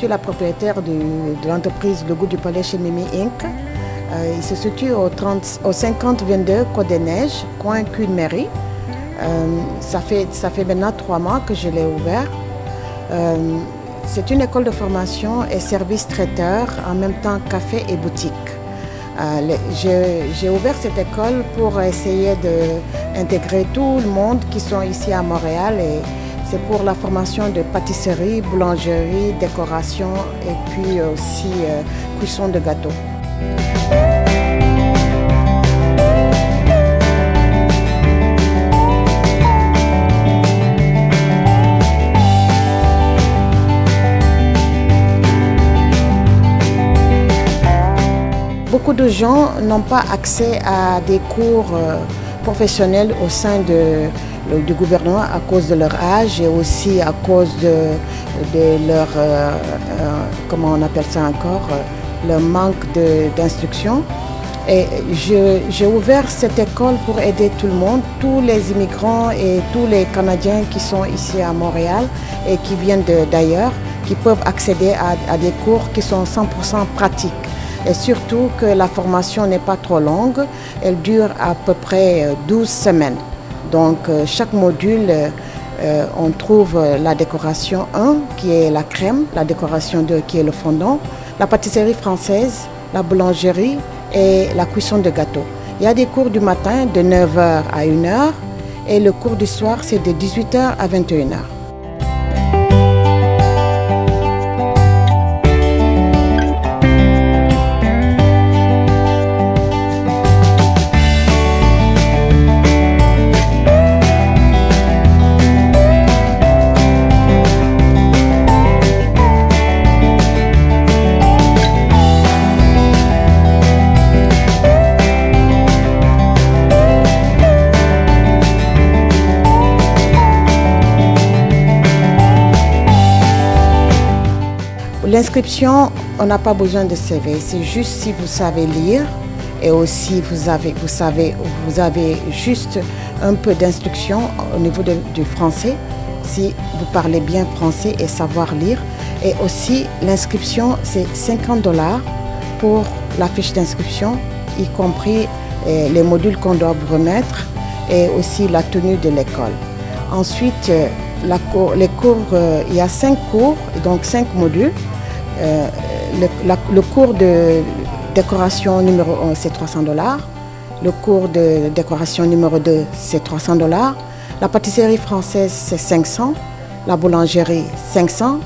suis la propriétaire de l'entreprise Le Goût du Palais chez Mimi Inc. Il se situe au 5022 Côte des Neiges, coin Queen Mary. Ça fait maintenant 3 mois que je l'ai ouvert. C'est une école de formation et service traiteur, en même temps café et boutique. J'ai ouvert cette école pour essayer d'intégrer tout le monde qui sont ici à Montréal. Et c'est pour la formation de pâtisserie, boulangerie, décoration et puis aussi cuisson de gâteaux. Beaucoup de gens n'ont pas accès à des cours professionnels au sein du gouvernement à cause de leur âge et aussi à cause de leur, comment on appelle ça encore, le manque d'instruction. Et j'ai ouvert cette école pour aider tout le monde, tous les immigrants et tous les Canadiens qui sont ici à Montréal et qui viennent d'ailleurs, qui peuvent accéder à des cours qui sont 100% pratiques. Et surtout que la formation n'est pas trop longue, elle dure à peu près 12 semaines. Donc chaque module, on trouve la décoration 1 qui est la crème, la décoration 2 qui est le fondant, la pâtisserie française, la boulangerie et la cuisson de gâteaux. Il y a des cours du matin de 9h à 1h et le cours du soir c'est de 18h à 21h. L'inscription, on n'a pas besoin de CV, c'est juste si vous savez lire et aussi vous avez juste un peu d'instruction au niveau du français, si vous parlez bien français et savoir lire. Et aussi l'inscription, c'est 50 $ pour la fiche d'inscription, y compris les modules qu'on doit vous remettre et aussi la tenue de l'école. Ensuite, les cours, il y a 5 cours, donc 5 modules. Le cours de décoration numéro 1, c'est 300 $. Le cours de décoration numéro 2, c'est 300 $. La pâtisserie française, c'est 500. La boulangerie, 500.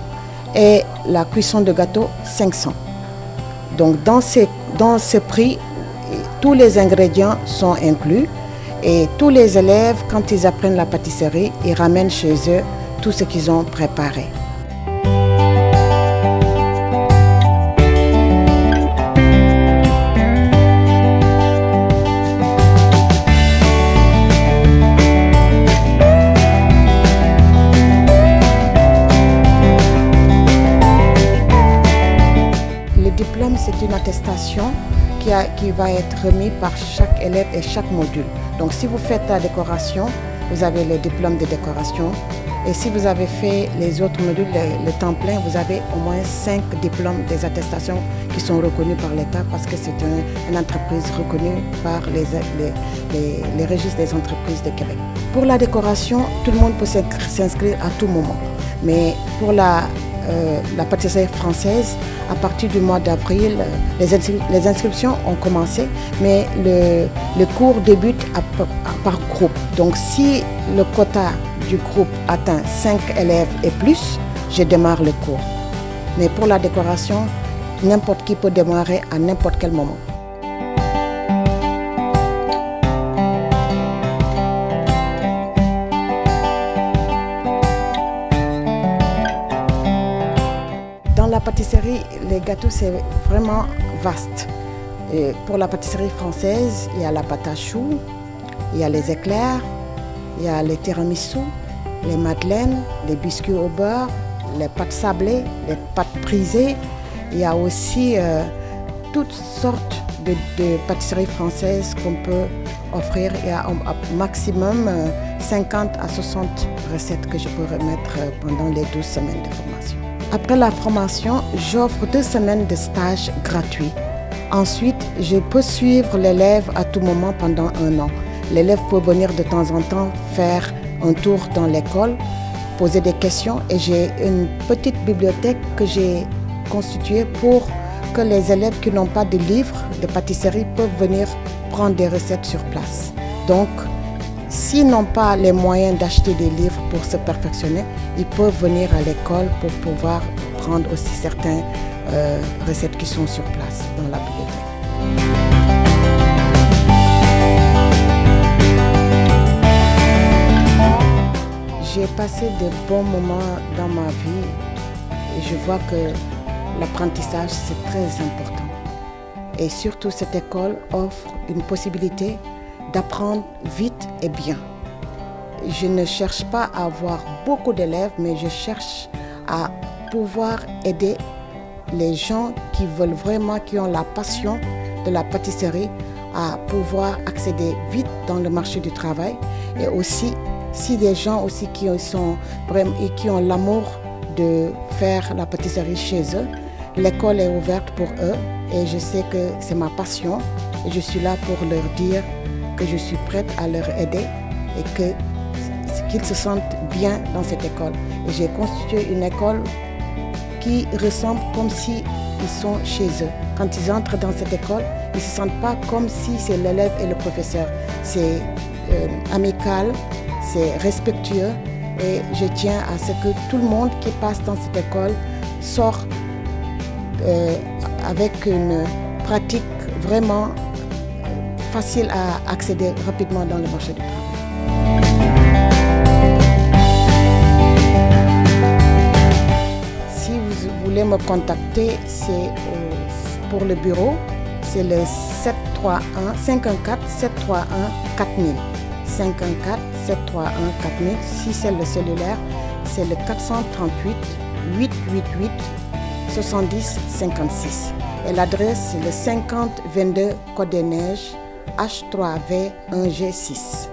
Et la cuisson de gâteau, 500. Donc dans ce prix, tous les ingrédients sont inclus. Et tous les élèves, quand ils apprennent la pâtisserie, ils ramènent chez eux tout ce qu'ils ont préparé. C'est une attestation qui va être remise par chaque élève et chaque module. Donc si vous faites la décoration, vous avez le diplôme de décoration. Et si vous avez fait les autres modules, le temps plein, vous avez au moins 5 diplômes des attestations qui sont reconnus par l'État parce que c'est une entreprise reconnue par les registres des entreprises de Québec. Pour la décoration, tout le monde peut s'inscrire à tout moment. Mais pour la pâtisserie française, à partir du mois d'avril, les inscriptions ont commencé, mais le cours débute par groupe. Donc si le quota du groupe atteint 5 élèves et plus, je démarre le cours. Mais pour la décoration, n'importe qui peut démarrer à n'importe quel moment. Dans la pâtisserie, les gâteaux, c'est vraiment vaste. Et pour la pâtisserie française, il y a la pâte à choux, il y a les éclairs, il y a les tiramisu, les madeleines, les biscuits au beurre, les pâtes sablées, les pâtes brisées. Il y a aussi toutes sortes de pâtisseries françaises qu'on peut offrir. Il y a un maximum 50 à 60 recettes que je peux remettre pendant les 12 semaines de formation. Après la formation, j'offre 2 semaines de stage gratuit. Ensuite, je peux suivre l'élève à tout moment pendant 1 an. L'élève peut venir de temps en temps faire un tour dans l'école, poser des questions et j'ai une petite bibliothèque que j'ai constituée pour que les élèves qui n'ont pas de livres de pâtisserie peuvent venir prendre des recettes sur place. Donc, s'ils n'ont pas les moyens d'acheter des livres pour se perfectionner, ils peuvent venir à l'école pour pouvoir prendre aussi certaines recettes qui sont sur place dans la bibliothèque. J'ai passé de bons moments dans ma vie et je vois que l'apprentissage c'est très important. Et surtout cette école offre une possibilité d'apprendre vite et bien. Je ne cherche pas à avoir beaucoup d'élèves, mais je cherche à pouvoir aider les gens qui veulent vraiment, qui ont la passion de la pâtisserie, à pouvoir accéder vite dans le marché du travail. Et aussi, si des gens aussi qui ont l'amour de faire la pâtisserie chez eux, l'école est ouverte pour eux et je sais que c'est ma passion et je suis là pour leur dire que je suis prête à leur aider et qu'ils se sentent bien dans cette école. Et j'ai constitué une école qui ressemble comme s'ils sont chez eux. Quand ils entrent dans cette école, ils ne se sentent pas comme si c'est l'élève et le professeur. C'est amical, c'est respectueux et je tiens à ce que tout le monde qui passe dans cette école sort avec une pratique vraiment facile à accéder rapidement dans le marché du travail. Si vous voulez me contacter, c'est pour le bureau, c'est le 514-731-4000. 514-731-4000. Si c'est le cellulaire, c'est le 438-888-70-56. Et l'adresse, c'est le 5022 Côte des Neiges, H3V1G6.